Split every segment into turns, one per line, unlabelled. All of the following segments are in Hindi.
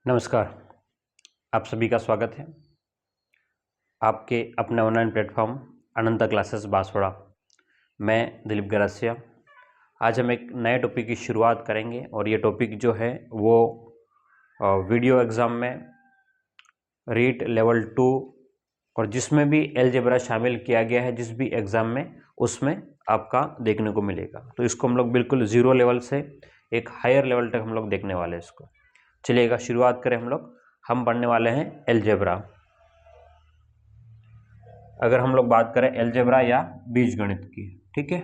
नमस्कार। आप सभी का स्वागत है आपके अपने ऑनलाइन प्लेटफॉर्म अनंता क्लासेस बांसवाड़ा। मैं दिलीप गरासिया। आज हम एक नए टॉपिक की शुरुआत करेंगे और ये टॉपिक जो है वो वीडियो एग्ज़ाम में रीट लेवल 2 और जिसमें भी अलजेब्रा शामिल किया गया है जिस भी एग्ज़ाम में उसमें आपका देखने को मिलेगा। तो इसको हम लोग बिल्कुल ज़ीरो लेवल से एक हायर लेवल तक हम लोग देखने वाले हैं इसको। चलिएगा शुरुआत करें हम पढ़ने वाले हैं अलजेब्रा। अगर हम लोग बात करें अलजेब्रा या बीजगणित की, ठीक है।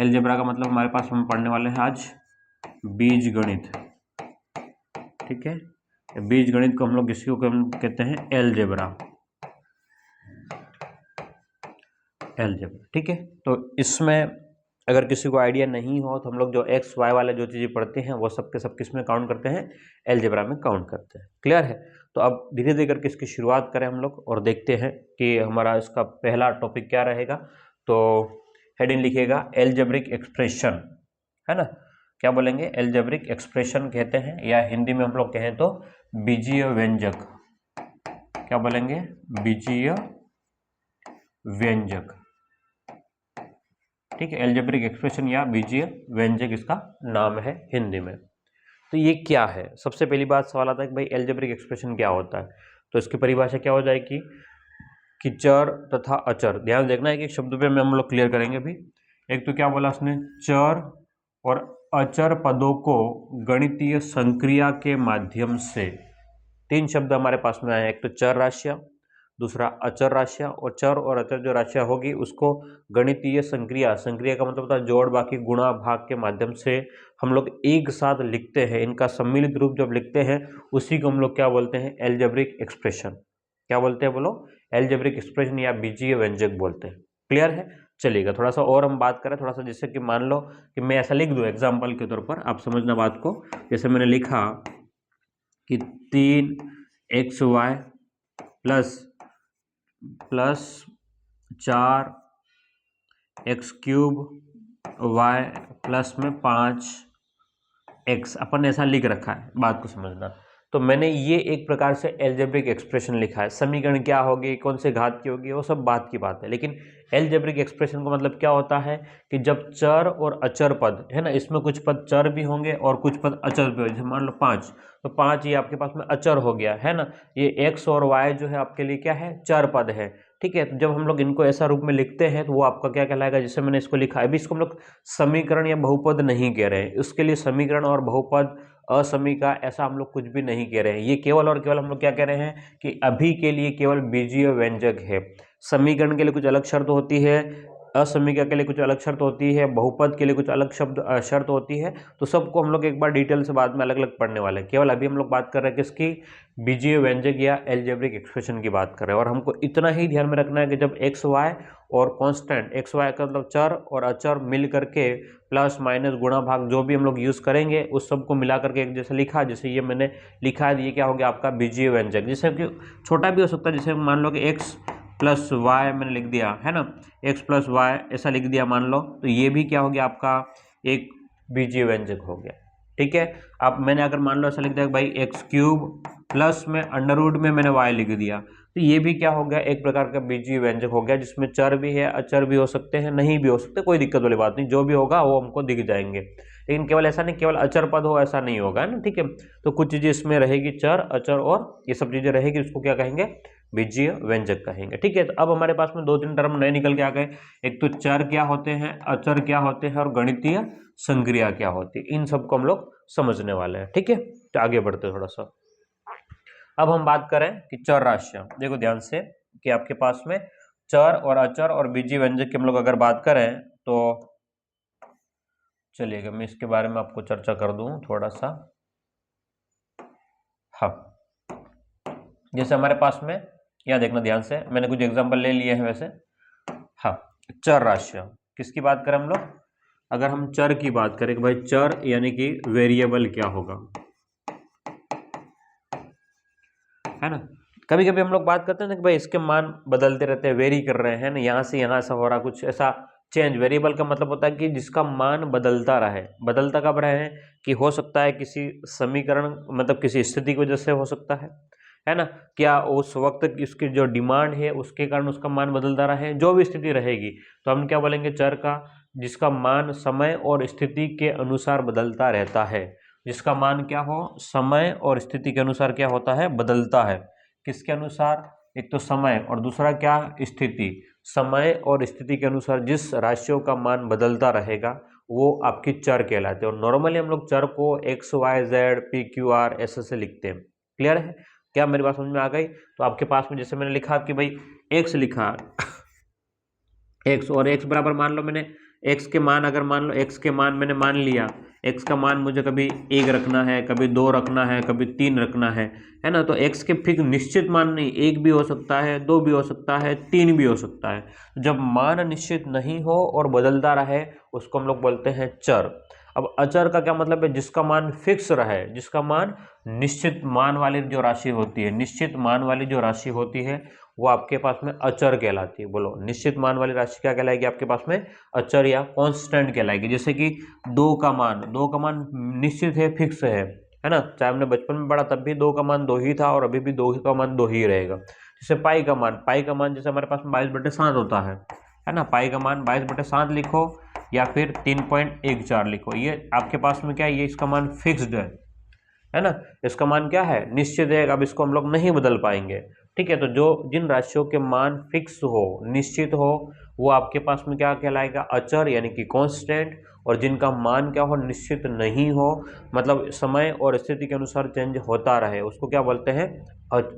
अलजेब्रा का मतलब हमारे पास हम पढ़ने वाले हैं आज बीजगणित, ठीक है। बीजगणित को हम लोग किसी को कहते हैं अलजेब्रा, ठीक है। तो इसमें अगर किसी को आइडिया नहीं हो तो हम लोग जो एक्स वाई वाले जो चीज़ें पढ़ते हैं वो सब के सब किस में काउंट करते हैं, अलजेब्रा में काउंट करते हैं। क्लियर है। तो अब धीरे धीरे करके इसकी शुरुआत करें हम लोग और देखते हैं कि हमारा इसका पहला टॉपिक क्या रहेगा। तो हेडिंग लिखिएगा अलजेब्रिक एक्सप्रेशन, है ना। क्या बोलेंगे, अलजेब्रिक एक्सप्रेशन कहते हैं या हिंदी में हम लोग कहें तो बीजीय व्यंजक। क्या बोलेंगे, बीजीय व्यंजक, ठीक है। अलजेब्रिक एक्सप्रेशन या बीजीय व्यंजक इसका नाम है हिंदी में। तो ये क्या है, सबसे पहली बात सवाल आता है कि भाई अलजेब्रिक एक्सप्रेशन क्या होता है। तो इसकी परिभाषा क्या हो जाएगी कि चर तथा अचर। ध्यान देखना है कि शब्द पे हम लोग क्लियर करेंगे अभी। एक तो क्या बोला उसने, चर और अचर पदों को गणितीय संक्रिया के माध्यम से। तीन शब्द हमारे पास में आए, एक तो चर राशियां, दूसरा अचर राशियां, और चर और अचर जो राशियां होगी उसको गणितीय संक्रिया, संक्रिया का मतलब होता है जोड़ बाकी गुणा भाग के माध्यम से हम लोग एक साथ लिखते हैं। इनका सम्मिलित रूप जब लिखते हैं उसी को हम लोग क्या बोलते हैं, अलजेब्रिक एक्सप्रेशन। क्या बोलते हैं बोलो, अलजेब्रिक एक्सप्रेशन या बीजीय व्यंजक बोलते हैं। क्लियर है। चलिएगा थोड़ा सा और हम बात करें, थोड़ा सा जैसे कि मान लो कि मैं ऐसा लिख दूं एग्जाम्पल के तौर पर, आप समझना बात को। जैसे मैंने लिखा कि 3xy plus 4x³ y plus में 5x, अपन ऐसा लिख रखा है, बात को समझना। तो मैंने ये एक प्रकार से अलजेब्रिक एक्सप्रेशन लिखा है। समीकरण क्या होगी, कौन से घात की होगी, वो सब बात की बात है। लेकिन अलजेब्रिक एक्सप्रेशन का मतलब क्या होता है कि जब चर और अचर पद है ना, इसमें कुछ पद चर भी होंगे और कुछ पद अचर भी होंगे। जैसे मान लो 5, तो 5 ये आपके पास में अचर हो गया है ना। ये x और y जो है आपके लिए क्या है, चर पद है, ठीक है। तो जब हम लोग इनको ऐसा रूप में लिखते हैं तो वो आपका क्या कहलाएगा, जैसे मैंने इसको लिखा है। अभी इसको हम लोग समीकरण या बहुपद नहीं कह रहे हैं, उसके लिए समीकरण और बहुपद असमीका ऐसा हम लोग कुछ भी नहीं कह रहे हैं। ये केवल और केवल हम लोग क्या कह रहे हैं कि अभी के लिए केवल बीजीय व्यंजक है। समीकरण के लिए कुछ अलग शर्त होती है, असमीका के लिए कुछ अलग शर्त होती है, बहुपद के लिए कुछ अलग शर्त होती है। तो सबको हम लोग एक बार डिटेल से बाद में अलग अलग पढ़ने वाले हैं। केवल अभी हम लोग बात कर रहे हैं किसकी, बीजीय व्यंजक या अलजेब्रिक एक्सप्रेशन की बात कर रहे हैं। और हमको इतना ही ध्यान में रखना है कि जब एक्स वाई और कांस्टेंट, एक्स वाई का मतलब चर और अचर मिल करके प्लस माइनस गुणा भाग जो भी हम लोग यूज करेंगे उस सबको मिला करके एक जैसे लिखा, जैसे ये मैंने लिखा है, ये क्या हो गया आपका बीजीय व्यंजक। जैसे कि छोटा भी हो सकता है, जैसे मान लो कि एक्स प्लस वाई मैंने लिख दिया है ना, एक्स प्लस वाई ऐसा लिख दिया मान लो, तो ये भी क्या हो गया आपका एक बीजीय व्यंजक हो गया, ठीक है। अब मैंने अगर मान लो ऐसा लिख दिया भाई x³ प्लस में अंडर रूट में मैंने y लिख दिया, तो ये भी क्या हो गया, एक प्रकार का बीजीय व्यंजक हो गया, जिसमें चर भी है अचर भी हो सकते हैं, नहीं भी हो सकते, कोई दिक्कत वाली बात नहीं, जो भी होगा वो हमको दिख जाएंगे। लेकिन केवल ऐसा नहीं केवल अचर पद हो ऐसा नहीं होगा ना, ठीक है। तो कुछ चीजें इसमें रहेगी, चर अचर और ये सब चीजें रहेगी, उसको क्या कहेंगे, बीजीय व्यंजक कहेंगे, ठीक है। तो अब हमारे पास में 2-3 टर्म नए निकल के आ गए। एक तो चर क्या होते हैं, अचर क्या होते हैं और गणितीय संक्रिया क्या होती है, इन सबको हम लोग समझने वाले हैं, ठीक है। तो आगे बढ़ते थोड़ा सा। अब हम बात करें कि चर राशियां, देखो ध्यान से कि आपके पास में चर और अचर और बीजीय व्यंजक की हम लोग अगर बात करें तो चलिएगा मैं इसके बारे में आपको चर्चा कर दूं थोड़ा सा। हाँ, जैसे हमारे पास में यहाँ देखना ध्यान से, मैंने कुछ एग्जांपल ले लिए हैं वैसे। हाँ, चर राशियां किसकी बात करें हम लोग, अगर हम चर की बात करें कि भाई चर यानी कि वेरिएबल क्या होगा, है ना। कभी कभी हम लोग बात करते हैं ना कि भाई इसके मान बदलते रहते हैं, वेरी कर रहे हैं ना, यहाँ से यहाँ ऐसा हो रहा, कुछ ऐसा चेंज, वेरिएबल का मतलब होता है कि जिसका मान बदलता रहे। बदलता कब रहे कि हो सकता है किसी समीकरण मतलब किसी स्थिति की वजह से हो सकता है ना, क्या उस वक्त की उसकी जो डिमांड है उसके कारण उसका मान बदलता रहे, जो भी स्थिति रहेगी तो हम क्या बोलेंगे, चर का जिसका मान समय और स्थिति के अनुसार बदलता रहता है। जिसका मान क्या हो, समय और स्थिति के अनुसार क्या होता है, बदलता है। किसके अनुसार, एक तो समय और दूसरा क्या, स्थिति। समय और स्थिति के अनुसार जिस राशियों का मान बदलता रहेगा वो आपकी चर कहलाते हैं। और नॉर्मली हम लोग चर को X Y Z P Q R ऐसे लिखते हैं। क्लियर है, क्या मेरी बात समझ में आ गई? तो आपके पास में जैसे मैंने लिखा कि भाई एक्स लिखा, एक्स और एक्स बराबर मान लो मैंने एक्स के मान, अगर मान लो एक्स के मान मैंने मान लिया, एक्स का मान मुझे कभी 1 रखना है, कभी 2 रखना है, कभी 3 रखना है ना। तो एक्स के फिक्स निश्चित मान नहीं, 1 भी हो सकता है, 2 भी हो सकता है, 3 भी हो सकता है। जब मान निश्चित नहीं हो और बदलता रहे उसको हम लोग बोलते हैं चर। अब अचर का क्या मतलब है, जिसका मान फिक्स रहे, जिसका मान निश्चित मान वाली जो राशि होती है, निश्चित मान वाली जो राशि होती है वो आपके पास में अचर कहलाती है। बोलो, निश्चित मान वाली राशि क्या कहलाएगी आपके पास में, अचर या कांस्टेंट कहलाएगी। जैसे कि 2 का मान निश्चित है, फिक्स है ना। चाहे हमने बचपन में पढ़ा तब भी 2 का मान 2 ही था और अभी भी 2 का मान 2 ही रहेगा। जैसे पाई का मान जैसे हमारे पास में 22/7 होता है ना। पाई का मान 22/7 लिखो या फिर 3.14 लिखो, ये आपके पास में क्या है, ये इसका मान फिक्स्ड है ना। इसका मान क्या है, निश्चित है। अब इसको हम लोग नहीं बदल पाएंगे, ठीक है। तो जो जिन राशियों के मान फिक्स हो, निश्चित हो, वो आपके पास में क्या कहलाएगा, अचर यानी कि कांस्टेंट। और जिनका मान क्या हो, निश्चित नहीं हो, मतलब समय और स्थिति के अनुसार चेंज होता रहे, उसको क्या बोलते हैं,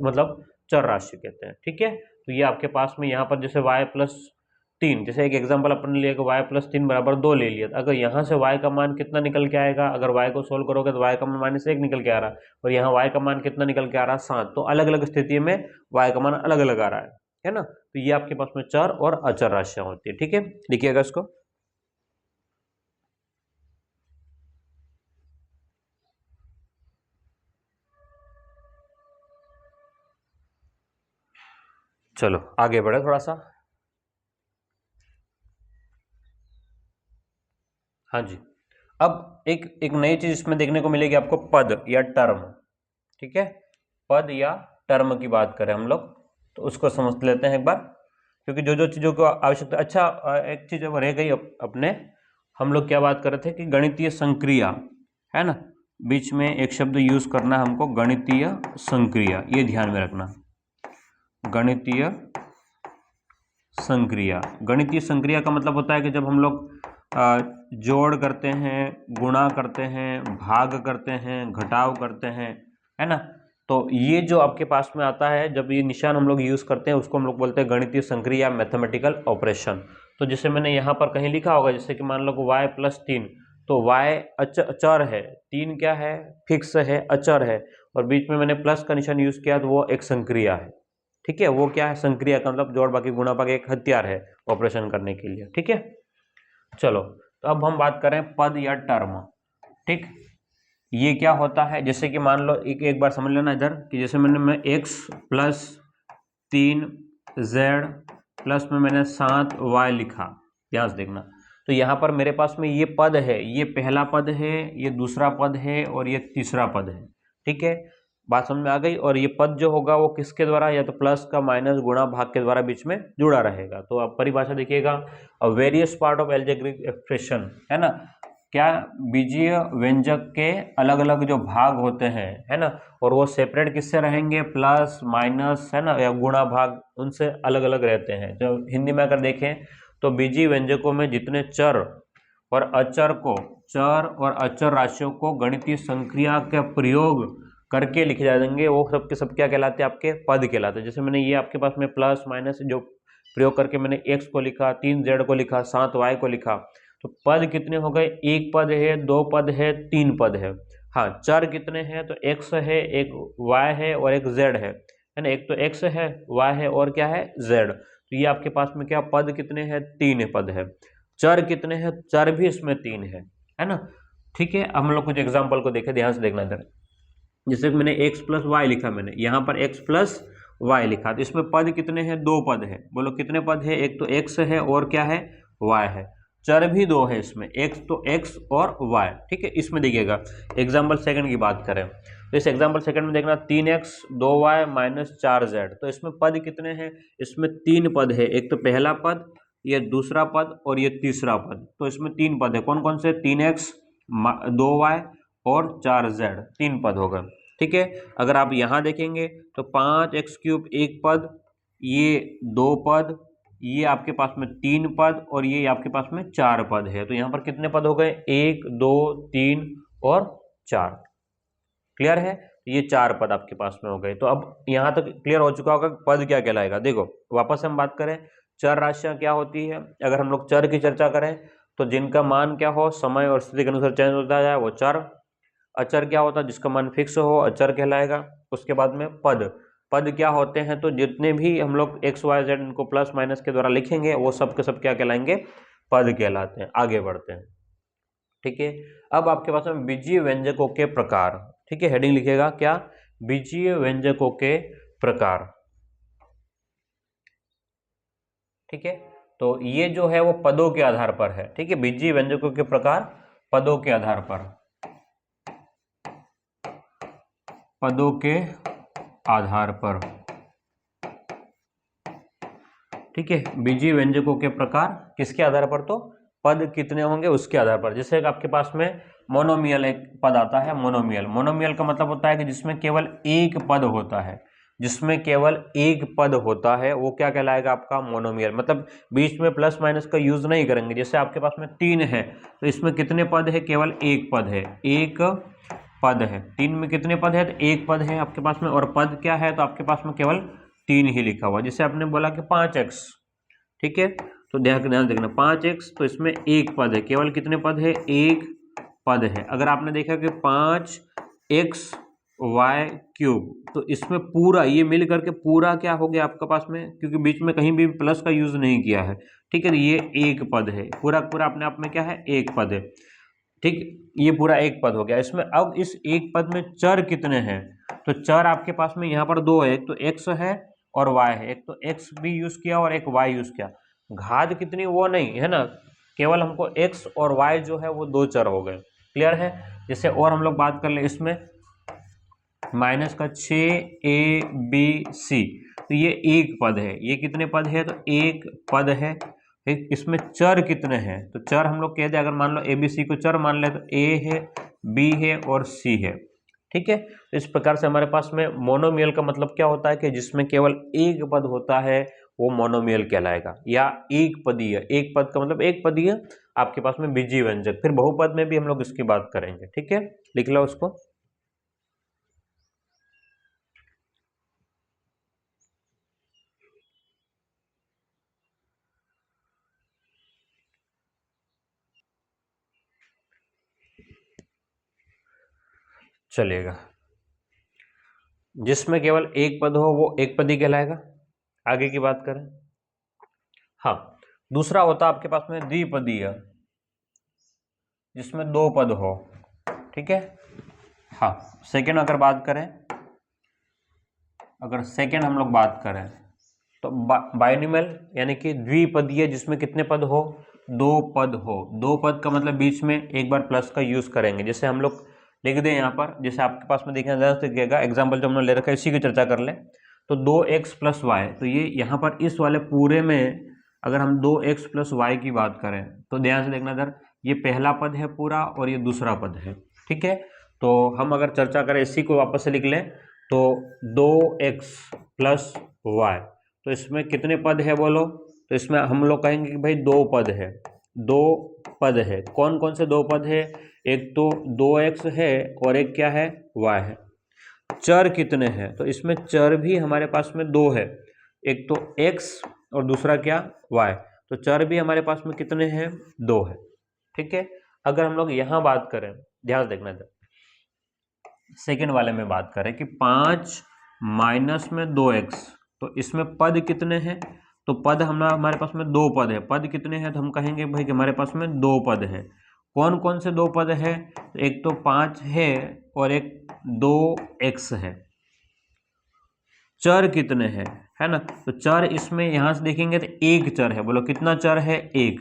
मतलब चर राशि कहते हैं, ठीक है। तो ये आपके पास में यहाँ पर जैसे y+3, जैसे एक एग्जांपल अपन ने लिया कि y+3 बराबर 2 ले लिया। अगर यहाँ से y का मान कितना निकल के आएगा, अगर y को सोल्व करोगे तो y का मान -1 निकल के आ रहा है, और यहाँ y का मान कितना निकल के आ रहा है, 7। तो अलग अलग स्थिति में y का मान अलग अलग आ रहा है ना। तो ये आपके पास में चर और अचर राशियां होती है, ठीक है। लिखिएगा इसको। चलो आगे बढ़े थोड़ा सा। हाँ जी, अब एक नई चीज इसमें देखने को मिलेगी आपको, पद या टर्म, ठीक है। पद या टर्म की बात करें हम लोग तो उसको समझ लेते हैं एक बार, क्योंकि जो जो चीज़ों को आवश्यकता। अच्छा, एक चीज़ अब रह गई अपने, हम लोग क्या बात कर रहे थे कि गणितीय संक्रिया, है ना। बीच में एक शब्द यूज करना है हमको, गणितीय संक्रिया, ये ध्यान में रखना। गणितीय संक्रिया, गणितीय संक्रिया का मतलब होता है कि जब हम लोग जोड़ करते हैं, गुणा करते हैं, भाग करते हैं, घटाव करते हैं, है ना। तो ये जो आपके पास में आता है, जब ये निशान हम लोग यूज करते हैं उसको हम लोग बोलते हैं गणितीय संक्रिया, मैथमेटिकल ऑपरेशन। तो जैसे मैंने यहाँ पर कहीं लिखा होगा, जैसे कि मान लो y+3, तो y अचर है, 3 क्या है, फिक्स है, अचर है, और बीच में मैंने प्लस का निशान यूज किया तो वो एक संक्रिया है, ठीक है। वो क्या है, संक्रिया का मतलब जोड़ बाकी गुणा भाग एक हथियार है ऑपरेशन करने के लिए, ठीक है। चलो, तो अब हम बात करें पद या टर्म, ठीक। ये क्या होता है, जैसे कि मान लो एक बार समझ लेना इधर कि जैसे मैं x+3z प्लस में मैंने 7y लिखा, ध्यान से देखना। तो यहाँ पर मेरे पास में ये पद है, ये पहला पद है, ये दूसरा पद है और ये तीसरा पद है, ठीक है। बात समझ में आ गई। और ये पद जो होगा वो किसके द्वारा, या तो प्लस का माइनस गुणा भाग के द्वारा बीच में जुड़ा रहेगा। तो आप परिभाषा देखिएगा, various part of algebraic expression, है ना। क्या, बीजीय व्यंजक के अलग अलग जो भाग होते हैं, है ना, और वो सेपरेट किससे रहेंगे, प्लस माइनस, है ना, या गुणा भाग, उनसे अलग अलग रहते हैं। जो हिंदी में अगर देखें तो बीजीय व्यंजकों में जितने चर और अचर राशियों को गणितीय संक्रिया का प्रयोग करके लिखे जाएंगे, वो सब के सब क्या कहलाते हैं, आपके पद कहलाते हैं। जैसे मैंने ये आपके पास में प्लस माइनस जो प्रयोग करके मैंने x को लिखा, 3z को लिखा, 7y को लिखा, तो पद कितने हो गए, 1 पद है, 2 पद है, 3 पद है। हाँ, चर कितने हैं, तो x है, एक y है और एक z है ना। एक तो x है, y है और क्या है, z। तो ये आपके पास में क्या पद कितने हैं, 3 पद है। चर कितने हैं, चर भी इसमें 3 है ना, ठीक है। हम लोग कुछ एग्जाम्पल को देखें, ध्यान से देखना इधर। जैसे मैंने x+y लिखा, मैंने यहाँ पर x+y लिखा, तो इसमें पद कितने हैं, 2 पद है। बोलो कितने पद है, एक तो x है और क्या है, y है। चर भी दो है इसमें, एक्स तो एक्स और वाई, ठीक है। इसमें देखिएगा एग्जाम्पल सेकंड की बात करें तो इस एग्जाम्पल सेकंड में देखना 3x 2y माइनस 4z, तो इसमें पद कितने हैं, इसमें 3 पद है, एक तो पहला पद, ये दूसरा पद और ये तीसरा पद, तो इसमें 3 पद है। कौन कौन से, 3x 2y और 4z, 3 पद हो गए, ठीक है। अगर आप यहाँ देखेंगे तो 5x³ एक पद, ये 2 पद, ये आपके पास में 3 पद और ये आपके पास में 4 पद है। तो यहाँ पर कितने पद हो गए, 1 2 3 और 4, क्लियर है। ये 4 पद आपके पास में हो गए। तो अब यहाँ तक क्लियर हो चुका होगा पद क्या कहलाएगा। देखो वापस हम बात करें, चर राशियाँ क्या होती है। अगर हम लोग चर की चर्चा करें तो जिनका मान क्या हो, समय और स्थिति के अनुसार चेंज होता है, वो चर। अचर क्या होता है, जिसका मान फिक्स हो, अचर कहलाएगा। उसके बाद में पद, पद क्या होते हैं, तो जितने भी हम लोग एक्स वाई जेड इनको प्लस माइनस के द्वारा लिखेंगे वो सब के सब क्या कहलाएंगे, पद कहलाते हैं। आगे बढ़ते हैं, ठीक है। अब आपके पास में बीजीय व्यंजकों के प्रकार, ठीक है, हेडिंग लिखेगा क्या, बीजीय व्यंजकों के प्रकार, ठीक है। तो ये जो है वो पदों के आधार पर है, ठीक है। बीजीय व्यंजकों के प्रकार पदों के आधार पर, पदों के आधार पर, ठीक है। बीजीय व्यंजकों के प्रकार किसके आधार पर, तो पद कितने होंगे उसके आधार पर। जैसे आपके पास में मोनोमियल एक पद आता है, मोनोमियल। मोनोमियल का मतलब होता है कि जिसमें केवल एक पद होता है, जिसमें केवल एक पद होता है वो क्या कहलाएगा, आपका मोनोमियल। मतलब बीच में प्लस माइनस का यूज नहीं करेंगे। जैसे आपके पास में 3 है तो इसमें कितने पद है, केवल एक पद है, एक पद है। 3 में कितने पद है, तो एक पद है आपके पास में, और पद क्या है, तो आपके पास में केवल 3 ही लिखा हुआ। जैसे आपने बोला कि 5x, ठीक है, तो ध्यान देखना 5x, तो इसमें एक पद है, केवल कितने पद है, एक पद है। अगर आपने देखा कि 5xy³, तो इसमें पूरा ये मिल करके पूरा क्या हो गया आपके पास में, क्योंकि बीच में कहीं भी प्लस का यूज नहीं किया है, ठीक है। ये एक पद है, पूरा पूरा अपने आप में क्या है, एक पद है, ठीक। ये पूरा एक पद हो गया। इसमें अब इस एक पद में चर कितने हैं, तो चर आपके पास में यहाँ पर 2 है, एक तो x है और y है, एक तो x भी यूज किया और एक y यूज किया। घात कितनी वो नहीं है ना, केवल हमको x और y जो है वो 2 चर हो गए, क्लियर है। जैसे और हम लोग बात कर ले इसमें माइनस का 6abc, तो ये एक पद है, ये कितने पद है, तो एक पद है। इसमें चर कितने हैं, तो चर हम लोग कहते हैं, अगर मान लो abc को चर मान ले तो a है, b है और c है, ठीक है। तो इस प्रकार से हमारे पास में मोनोमियल का मतलब क्या होता है कि जिसमें केवल एक पद होता है वो मोनोमियल कहलाएगा, या एक पदीय। एक पद का मतलब एक पदीय आपके पास में बीजीय व्यंजक। फिर बहुपद में भी हम लोग इसकी बात करेंगे, ठीक है, लिख लो उसको। चलेगा, जिसमें केवल एक पद हो वो एक पदी कहलाएगा। आगे की बात करें, हाँ, दूसरा होता है आपके पास में द्विपदीय, जिसमें 2 पद हो, ठीक है। हाँ, सेकेंड अगर बात करें, अगर सेकेंड हम लोग बात करें तो बाइनोमियल यानी कि द्विपदीय, जिसमें कितने पद हो, 2 पद हो। 2 पद का मतलब बीच में एक बार प्लस का यूज करेंगे। जैसे हम लोग लिख दें यहाँ पर, जैसे आपके पास में देखना ज़्यादा दिखेगा, एग्जाम्पल जो हमने ले रखा है इसी की चर्चा कर लें। तो 2x + y, तो ये यहाँ पर इस वाले पूरे में अगर हम 2x + y की बात करें तो ध्यान से देखना इधर, ये पहला पद है पूरा और ये दूसरा पद है, ठीक है। तो हम अगर चर्चा करें इसी को वापस से लिख लें तो 2x + y, तो इसमें कितने पद है बोलो, तो इसमें हम लोग कहेंगे कि भाई 2 पद है, 2 पद है। कौन कौन से 2 पद है, एक तो 2x है और एक क्या है, y है। चर कितने हैं, तो इसमें चर भी हमारे पास में 2 है, एक तो x और दूसरा क्या, y। तो चर भी हमारे पास में कितने हैं, 2 है, ठीक है। अगर हम लोग यहाँ बात करें, ध्यान देखना था, सेकेंड वाले में बात करें कि 5 माइनस में 2x, तो इसमें पद कितने हैं, तो पद हमारे पास में 2 पद है। पद कितने हैं, तो हम कहेंगे भाई कि हमारे पास में 2 पद है। कौन कौन से 2 पद है, तो एक तो 5 है और एक 2x है। चर कितने हैं, है ना, तो चर इसमें यहाँ से देखेंगे तो एक चर है, बोलो कितना चर है, एक।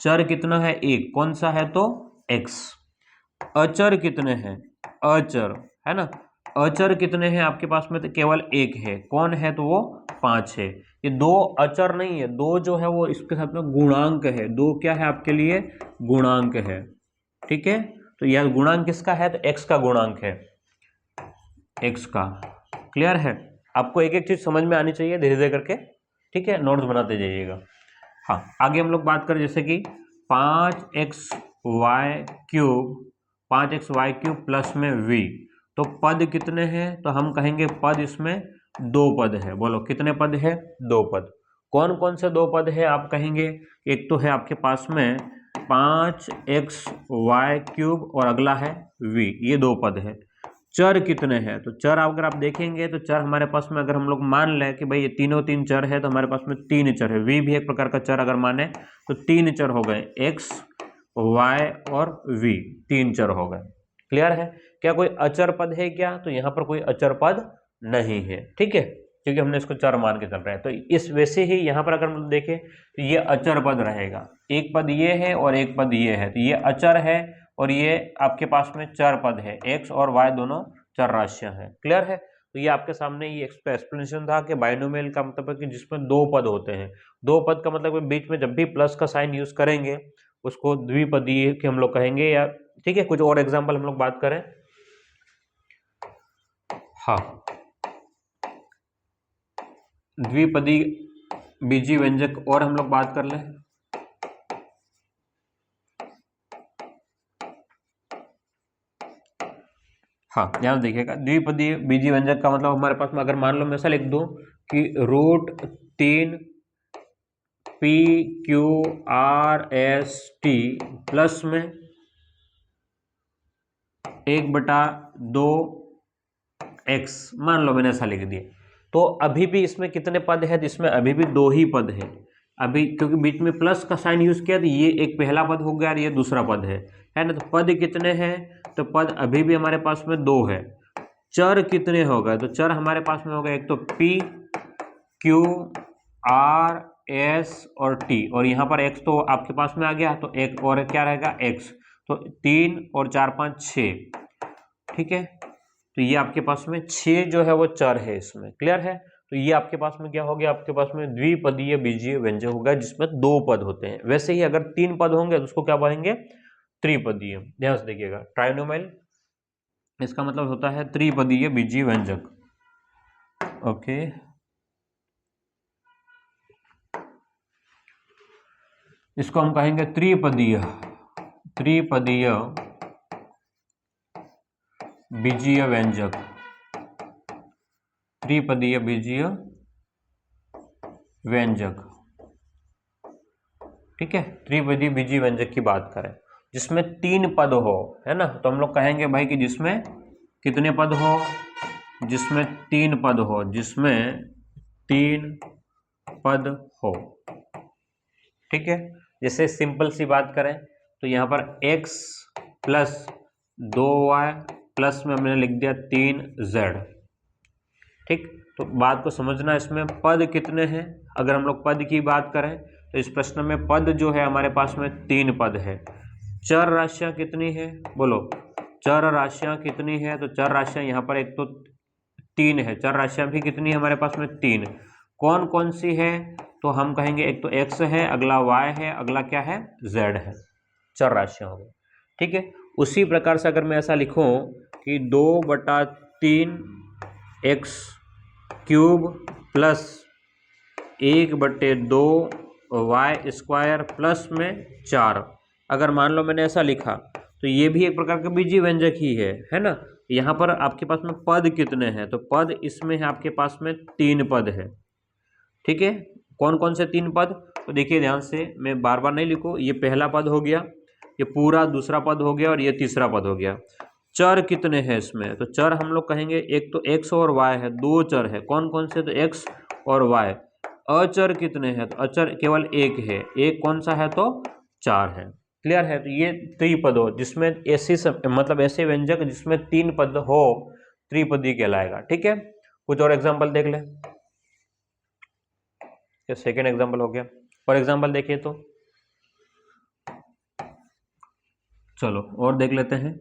चर कितना है? एक। कौन सा है? तो x। अचर कितने हैं? अचर है ना, अचर कितने हैं आपके पास में? तो केवल एक है। कौन है? तो वो 5 है। ये दो अचर नहीं है, दो जो है वो इसके साथ में गुणांक है। दो क्या है आपके लिए? गुणांक है। ठीक है, तो यह गुणांक किसका है? तो x का गुणांक है, x का। क्लियर है? आपको एक एक चीज समझ में आनी चाहिए धीरे धीरे करके। ठीक है, नोट्स बनाते जाइएगा। हाँ, आगे हम लोग बात करें जैसे कि 5xy³ प्लस में v। तो पद कितने हैं? तो हम कहेंगे पद इसमें दो पद है। बोलो कितने पद है? दो पद। कौन कौन से दो पद है आप कहेंगे? एक तो है आपके पास में 5xy³ और अगला है v, ये दो पद है। चर कितने हैं? तो चर अगर आप देखेंगे तो चर हमारे पास में अगर हम लोग मान लें कि भाई ये तीनों तीन चर है, तो हमारे पास में तीन चर है। v भी एक प्रकार का चर अगर माने तो तीन चर हो गए, x, y और v, तीन चर हो गए। क्लियर है? क्या कोई अचर पद है क्या? तो यहाँ पर कोई अचर पद नहीं है। ठीक है, क्योंकि हमने इसको चर मान के चल रहे हैं। तो इस वैसे ही यहाँ पर अगर हम देखें तो ये अचर पद रहेगा। एक पद ये है और एक पद ये है, तो ये अचर है और ये आपके पास में चर पद है। x और y दोनों चर राशियां हैं। क्लियर है? तो ये आपके सामने ये एक्सप्लेनेशन था कि बाइनोमियल का मतलब है कि जिसमें दो पद होते हैं। दो पद का मतलब है बीच में जब भी प्लस का साइन यूज करेंगे उसको द्विपदीय के हम लोग कहेंगे। या ठीक है, कुछ और एग्जाम्पल हम लोग बात करें। हाँ, द्विपदी बीजी व्यंजक और हम लोग बात कर लें। हाँ, ध्यान देखिएगा, द्विपदी बीजी व्यंजक का मतलब हमारे पास में अगर मान लो मैं ऐसा लिख दूं कि √3 PQRST प्लस में 1/2x, मान लो मैंने ऐसा लिख दिया, तो अभी भी इसमें कितने पद है? तो इसमें अभी भी दो ही पद है। अभी क्योंकि बीच में प्लस का साइन यूज किया तो ये एक पहला पद हो गया और ये दूसरा पद है ना। तो पद कितने हैं? तो पद अभी भी हमारे पास में दो है। चर कितने हो गए? तो चर हमारे पास में हो गए एक तो PQRS और T, और यहाँ पर x तो आपके पास में आ गया, तो एक और क्या रहेगा? x। तो 3 और 4 5 6। ठीक है, तो ये आपके पास में 6 जो है वो चर है इसमें। क्लियर है? तो ये आपके पास में क्या हो गया? आपके पास में द्विपदीय बीजीय व्यंजक होगा जिसमें दो पद होते हैं। वैसे ही अगर तीन पद होंगे तो उसको क्या बोलेंगे? त्रिपदीय। ध्यान से देखिएगा, ट्राइनोमाइल इसका मतलब होता है त्रिपदीय बीजीय व्यंजक। ओके, इसको हम कहेंगे त्रिपदीय बीजीय व्यंजक। त्रिपदीय बीजीय व्यंजक। ठीक है, त्रिपदीय बीजीय व्यंजक की बात करें जिसमें तीन पद हो, है ना, तो हम लोग कहेंगे भाई कि जिसमें कितने पद हो? जिसमें तीन पद हो, जिसमें तीन पद हो। ठीक है, जैसे सिंपल सी बात करें तो यहाँ पर x प्लस 2y प्लस में हमने लिख दिया 3z। ठीक, तो बात को समझना, इसमें पद कितने हैं? अगर हम लोग पद की बात करें तो इस प्रश्न में पद जो है हमारे पास में तीन पद है। चर राशियां कितनी है? बोलो, चर राशियां कितनी है? तो चर राशियां यहाँ पर एक तो तीन है, चर राशियां भी कितनी है हमारे पास में? तीन। कौन कौन सी है? तो हम कहेंगे एक तो x है, अगला y है, अगला क्या है? z है। चर राशियां हो गई। ठीक है, उसी प्रकार से अगर मैं ऐसा लिखूं कि 2/3x³ प्लस 1/2y² प्लस में 4, अगर मान लो मैंने ऐसा लिखा तो ये भी एक प्रकार का बीजीय व्यंजक ही है ना। यहाँ पर आपके पास में पद कितने हैं? तो पद इसमें है आपके पास में तीन पद है। ठीक है, कौन कौन से तीन पद? तो देखिए ध्यान से, मैं बार बार नहीं लिखूँ, ये पहला पद हो गया, ये पूरा दूसरा पद हो गया और ये तीसरा पद हो गया। चर कितने हैं इसमें? तो चर हम लोग कहेंगे एक तो x और y है, दो चर है। कौन कौन से? तो x और y। अचर कितने हैं? तो अचर केवल एक है। एक कौन सा है? तो 4 है। क्लियर है? तो ये त्रिपद हो जिसमें ऐसी मतलब ऐसे व्यंजक जिसमें तीन पद हो त्रिपदी कहलाएगा। ठीक है, कुछ और एग्जाम्पल देख लें। सेकेंड एग्जाम्पल हो गया, और एग्जाम्पल देखिए तो चलो और देख लेते हैं।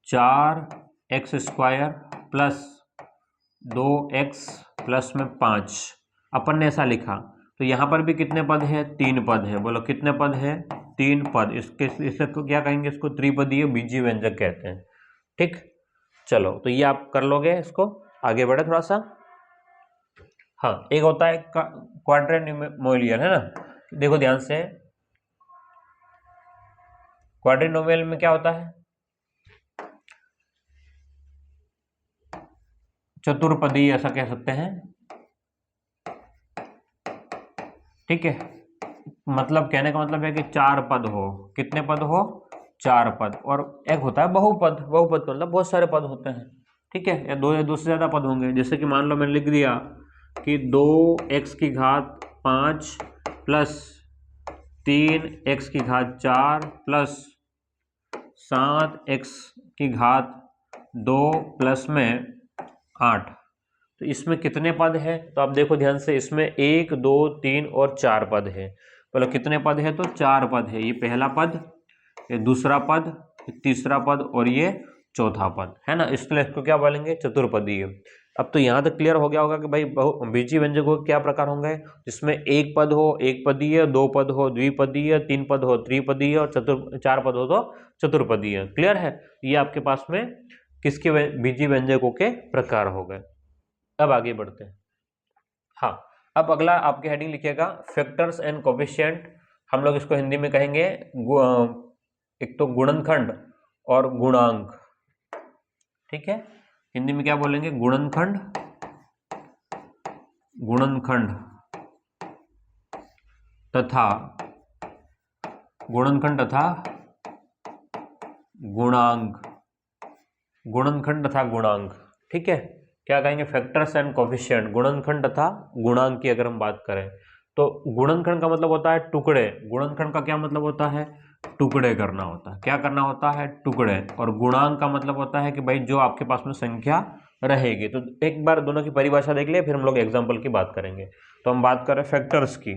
4x² प्लस 2x प्लस में 5 अपन ने ऐसा लिखा, तो यहाँ पर भी कितने पद है? 3 पद है। बोलो कितने पद है? 3 पद। इसको क्या कहेंगे? इसको त्रिपदीय बीजीय व्यंजक कहते हैं। ठीक, चलो तो ये आप कर लोगे। इसको आगे बढ़े थोड़ा सा। हाँ, एक होता है क्वाड्रेनोमियल, है ना। देखो ध्यान से, क्वाड्रेनोमियल में क्या होता है? चतुर्पदी ऐसा कह सकते हैं। ठीक है, मतलब कहने का मतलब है कि 4 पद हो। कितने पद हो? 4 पद। और एक होता है बहुपद। बहुपद मतलब बहुत सारे पद होते हैं। ठीक है, या दो से ज्यादा पद होंगे। जैसे कि मान लो मैंने लिख दिया कि 2x⁵ plus 3x⁵ plus 7x⁵2 plus में 8। तो इसमें कितने पद है? तो आप देखो ध्यान से, इसमें 1 2 3 और 4 पद है। बोलो कितने पद है? तो 4 पद है। ये पहला पद, ये दूसरा पद, ये तीसरा पद और ये चौथा पद, है ना। इसलिए इसको क्या बोलेंगे? चतुर्पदीय। अब तो यहाँ तक क्लियर हो गया होगा कि भाई बीजीय व्यंजकों के क्या प्रकार होंगे, जिसमें एक पद हो एक पदीय, 2 पद हो द्विपदीय, 3 पद हो त्रिपदीय और 4 पद हो तो चतुर्पदीय। क्लियर है? ये आपके पास में किसके बीजीय व्यंजकों के प्रकार हो गए। अब आगे बढ़ते हैं। हाँ, अब अगला आपके हेडिंग लिखिएगा फैक्टर्स एंड कोफिशिएंट। हम लोग इसको हिंदी में कहेंगे एक तो गुणनखंड और गुणांक। ठीक है, हिंदी में क्या बोलेंगे? गुणनखंड, गुणनखंड तथा गुणनखंड तथा गुणांक। गुणनखंड तथा गुणांक। ठीक है, क्या कहेंगे? फैक्टर्स एंड कोफिशिएंट, गुणनखंड तथा गुणांक की अगर हम बात करें तो गुणनखंड का मतलब होता है टुकड़े। गुणनखंड का क्या मतलब होता है? टुकड़े करना होता है। क्या करना होता है? टुकड़े। और गुणांक का मतलब होता है कि भाई जो आपके पास में संख्या रहेगी। तो एक बार दोनों की परिभाषा देख लिया, फिर हम लोग एग्जाम्पल की बात करेंगे। तो हम बात करें फैक्टर्स की।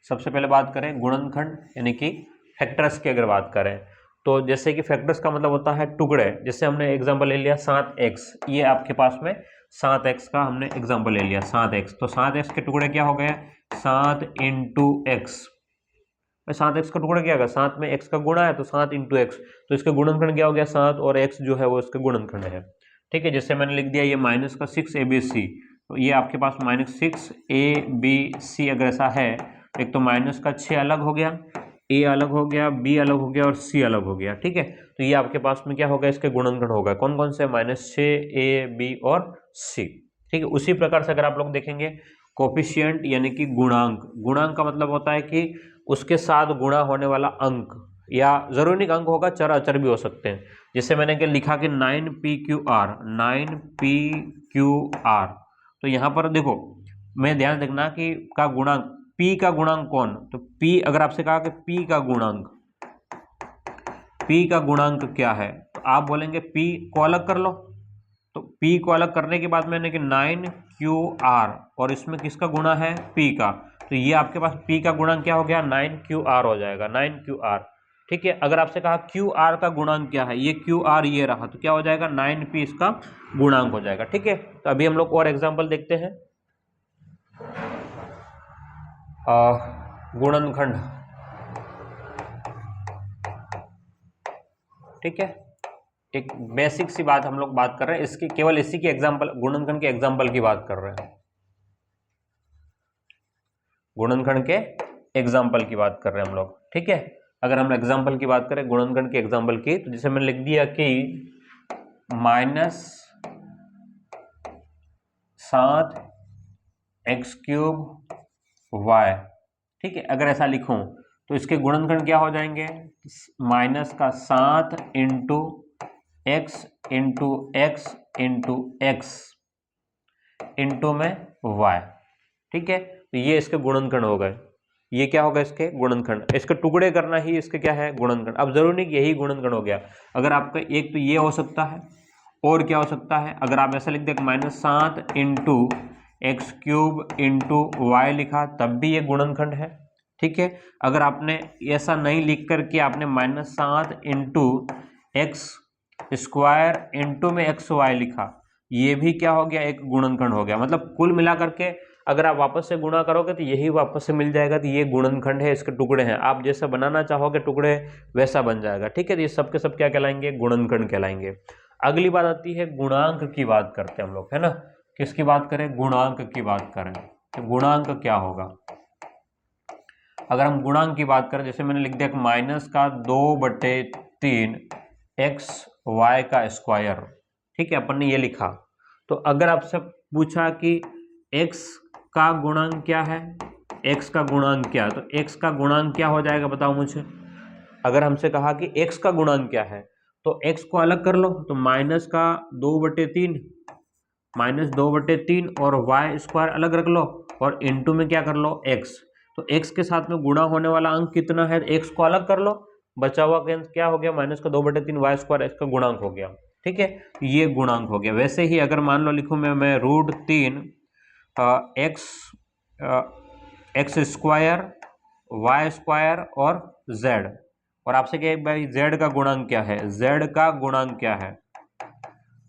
सबसे पहले बात करें गुणनखंड यानी कि फैक्टर्स की अगर बात करें तो जैसे कि फैक्टर्स का मतलब होता है टुकड़े। जैसे हमने एग्जांपल ले लिया 7x, ये आपके पास में 7x का हमने एग्जांपल ले लिया 7x। तो 7x के टुकड़े क्या हो गए? 7 × x। 7x का टुकड़ा क्या होगा? 7 में x का गुणा है तो 7 × x। तो इसका गुणनखंड क्या हो गया? 7 और x जो है वो इसका गुणनखंड है। ठीक है, जैसे मैंने लिख दिया ये -6abc। तो ये आपके पास -6abc अगर ऐसा है, एक तो -6 अलग हो गया, a अलग हो गया, b अलग हो गया और c अलग हो गया। ठीक है, तो ये आपके पास में क्या होगा? इसके गुणनखंड होगा। कौन कौन से? -6a, b और c। ठीक है, उसी प्रकार से अगर आप लोग देखेंगे कोफिशिएंट यानी कि गुणांक। गुणांक का मतलब होता है कि उसके साथ गुणा होने वाला अंक, या जरूरी नहीं अंक होगा, चर अचर भी हो सकते हैं। जैसे मैंने क्या लिखा कि 9pqr, 9pqr। तो यहाँ पर देखो, मैं ध्यान रखना कि का गुणांक, p का गुणांक कौन? तो p अगर आपसे कहा कि p का गुणांक, p का गुणांक क्या है, तो आप बोलेंगे p को अलग कर लो। तो p को अलग करने के बाद मैंने कि 9qr और इसमें किसका गुणा है? p का। तो ये आपके पास p का गुणांक क्या हो गया? 9qr हो जाएगा, 9qr। ठीक है, अगर आपसे कहा qr का गुणांक क्या है, ये qr ये रहा, तो क्या हो जाएगा? 9p इसका गुणांक हो जाएगा। ठीक है, तो अभी हम लोग और एग्जाम्पल देखते हैं। गुणनखंड। ठीक है, एक बेसिक सी बात हम लोग बात कर रहे हैं, इसकी केवल इसी की एग्जांपल, गुणनखंड के एग्जांपल की बात कर रहे हैं। गुणनखंड के एग्जांपल की बात कर रहे हैं हम लोग। ठीक है, अगर हम एग्जांपल की बात करें गुणनखंड के एग्जांपल की, तो जैसे मैंने लिख दिया कि -7x³ y। ठीक है, अगर ऐसा लिखूं तो इसके गुणनखंड क्या हो जाएंगे? -7 × x × x × x इंटू में y। ठीक है, तो ये इसके गुणनखंड हो गए। ये क्या होगा? इसके गुणनखंड। इसके टुकड़े करना ही इसके क्या है? गुणनखंड। अब जरूरी नहीं कि यही गुणनखंड हो गया, अगर आपका एक तो ये हो सकता है, और क्या हो सकता है? अगर आप ऐसा लिख दें -7 × x³ × y लिखा, तब भी ये गुणनखंड है। ठीक है। अगर आपने ऐसा नहीं लिख करके आपने -7 इंटू एक्स स्क्वायर इंटू में एक्स वाई लिखा, ये भी क्या हो गया, एक गुणनखंड हो गया। मतलब कुल मिला करके अगर आप वापस से गुणा करोगे तो यही वापस से मिल जाएगा कि ये गुणनखंड है, इसके टुकड़े हैं। आप जैसा बनाना चाहोगे टुकड़े वैसा बन जाएगा। ठीक है, तो ये सब के सब क्या कहलाएंगे, गुणनखंड कहलाएंगे। अगली बात आती है गुणांक की बात करते हैं हम लोग, है ना। किसकी बात करें, गुणांक की बात करें। तो गुणांक क्या होगा, अगर हम गुणांक की बात करें, जैसे मैंने लिख दिया -2/3 एक्स वाई का स्क्वायर। ठीक है, अपन ने ये लिखा। तो अगर आपसे पूछा कि x का गुणांक क्या है, x का गुणांक क्या है, तो x का गुणांक क्या हो जाएगा बताओ मुझे। अगर हमसे कहा कि x का गुणांक क्या है, तो x को अलग कर लो, तो -2/3 -2/3 और y स्क्वायर अलग रख लो और इंटू में क्या कर लो, x। तो x के साथ में गुणा होने वाला अंक कितना है, x को अलग कर लो, बचा हुआ क्या हो गया, -2/3 y स्क्वायर, इसका गुणांक हो गया। ठीक है, ये गुणांक हो गया। वैसे ही अगर मान लो लिखूं मैं √3 एक्स स्क्वायर वाई स्क्वायर और z, और आपसे क्या भाई z का गुणांक क्या है, z का गुणांक क्या है,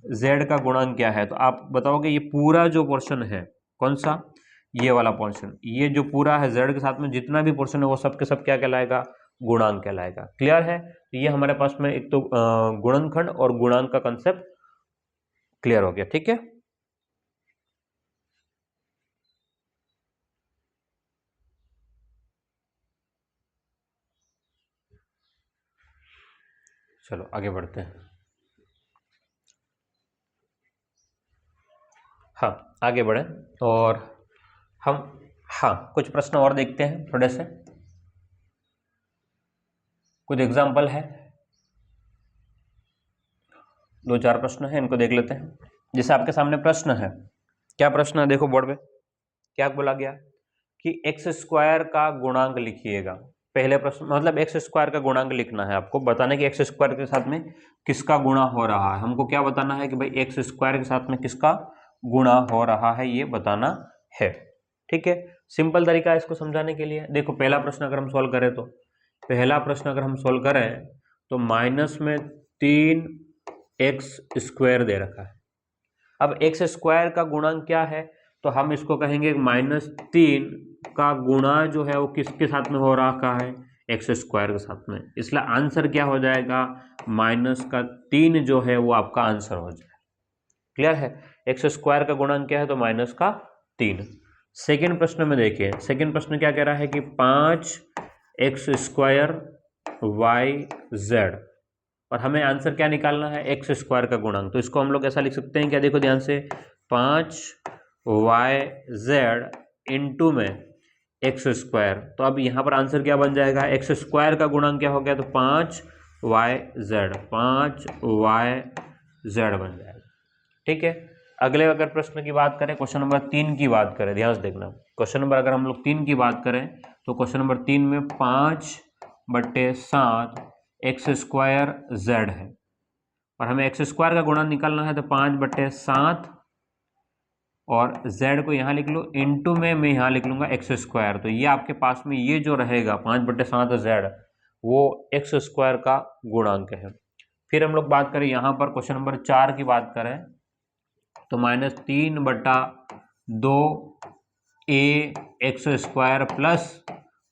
z का गुणांक क्या है। तो आप बताओगे ये पूरा जो पोर्शन है, कौन सा, ये वाला पोर्शन, ये जो पूरा है z के साथ में जितना भी पोर्शन है वो सब के सब क्या कहलाएगा, गुणांक कहलाएगा। क्लियर है, तो ये हमारे पास में एक तो गुणनखंड और गुणांक का कंसेप्ट क्लियर हो गया। ठीक है, चलो आगे बढ़ते हैं। हाँ, आगे बढ़े और हम, हाँ, कुछ प्रश्न और देखते हैं थोड़े से, कुछ एग्जाम्पल है, 2-4 प्रश्न है, इनको देख लेते हैं। जैसे आपके सामने प्रश्न है, क्या प्रश्न है देखो बोर्ड पे, क्या बोला गया कि एक्स स्क्वायर का गुणांक लिखिएगा। पहले प्रश्न मतलब एक्स स्क्वायर का गुणांक लिखना है आपको, बताना कि एक्स स्क्वायर के साथ में किसका गुणा हो रहा है। हमको क्या बताना है कि भाई एक्स स्क्वायर के साथ में किसका गुणा हो रहा है, ये बताना है। ठीक है, सिंपल तरीका है इसको समझाने के लिए। देखो पहला प्रश्न अगर हम सॉल्व करें, तो पहला प्रश्न अगर हम सॉल्व करें तो -3x² दे रखा है। अब एक्स स्क्वायर का गुणांक क्या है, तो हम इसको कहेंगे -3 का गुणा जो है वो किसके साथ में हो रहा है, एक्स स्क्वायर के साथ में। इसलिए आंसर क्या हो जाएगा, -3 जो है वो आपका आंसर हो जाएगा। क्लियर है, एक्स स्क्वायर का गुणांक क्या है, तो -3। सेकेंड प्रश्न में देखिए, सेकेंड प्रश्न क्या कह रहा है कि 5x² yz, और हमें आंसर क्या निकालना है, एक्स स्क्वायर का गुणांक। तो इसको हम लोग ऐसा लिख सकते हैं, क्या देखो ध्यान से, 5yz इंटू में एक्स स्क्वायर। तो अब यहाँ पर आंसर क्या बन जाएगा, एक्स स्क्वायर का गुणांक क्या हो गया, तो 5yz, 5yz बन जाएगा। ठीक है, अगले अगर प्रश्न की बात करें, क्वेश्चन नंबर 3 की बात करें, ध्यान से देखना। क्वेश्चन नंबर अगर हम लोग 3 की बात करें, तो क्वेश्चन नंबर 3 में 5/7 x² z है, और हमें एक्स स्क्वायर का गुणा निकालना है, तो 5/7 और z को यहाँ लिख लो, इंटू में मैं यहाँ लिख लूंगा एक्स स्क्वायर। तो ये आपके पास में ये जो रहेगा 5/7 z, वो एक्स स्क्वायर का गुणांक है। फिर हम लोग बात करें यहाँ पर क्वेश्चन नंबर 4 की बात करें, तो -3/2a x² प्लस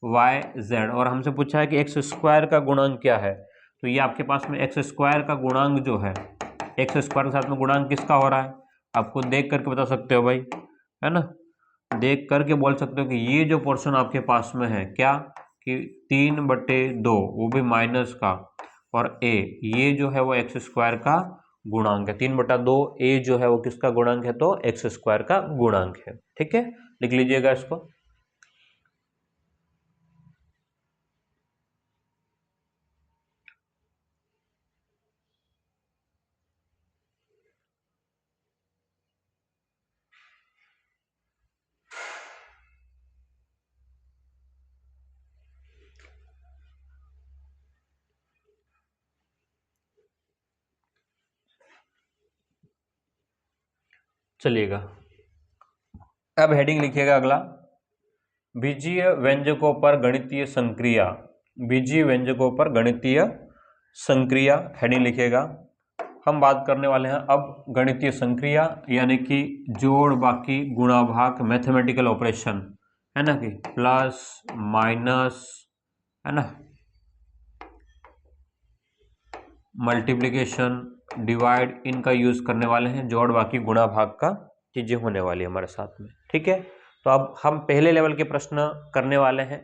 yz, और हमसे पूछा है कि एक्स स्क्वायर का गुणांक क्या है। तो ये आपके पास में एक्स स्क्वायर का गुणांक जो है, एक्स स्क्वायर के साथ में गुणांक किसका हो रहा है, आपको देख करके बता सकते हो भाई, है ना, देख करके बोल सकते हो कि ये जो पोर्शन आपके पास में है क्या, कि 3/2, वो भी माइनस का, और a ये जो है वो एक्स स्क्वायर का गुणांक है। 3/2 a जो है वो किसका गुणांक है, तो एक्स स्क्वायर का गुणांक है। ठीक है, लिख लीजिएगा इसको। चलिएगा, अब हेडिंग लिखिएगा अगला, बीजीय व्यंजकों पर गणितीय संक्रिया, बीजीय व्यंजकों पर गणितीय संक्रिया हेडिंग लिखेगा। हम बात करने वाले हैं अब गणितीय संक्रिया यानी कि जोड़ बाकी गुणा भाग मैथमेटिकल ऑपरेशन, है ना, कि प्लस माइनस, है ना, मल्टीप्लिकेशन, डिवाइड, इनका यूज करने वाले हैं। जोड़ बाकी गुणा भाग का चीजें होने वाली है हमारे साथ में, ठीक है। तो अब हम पहले लेवल के प्रश्न करने वाले हैं,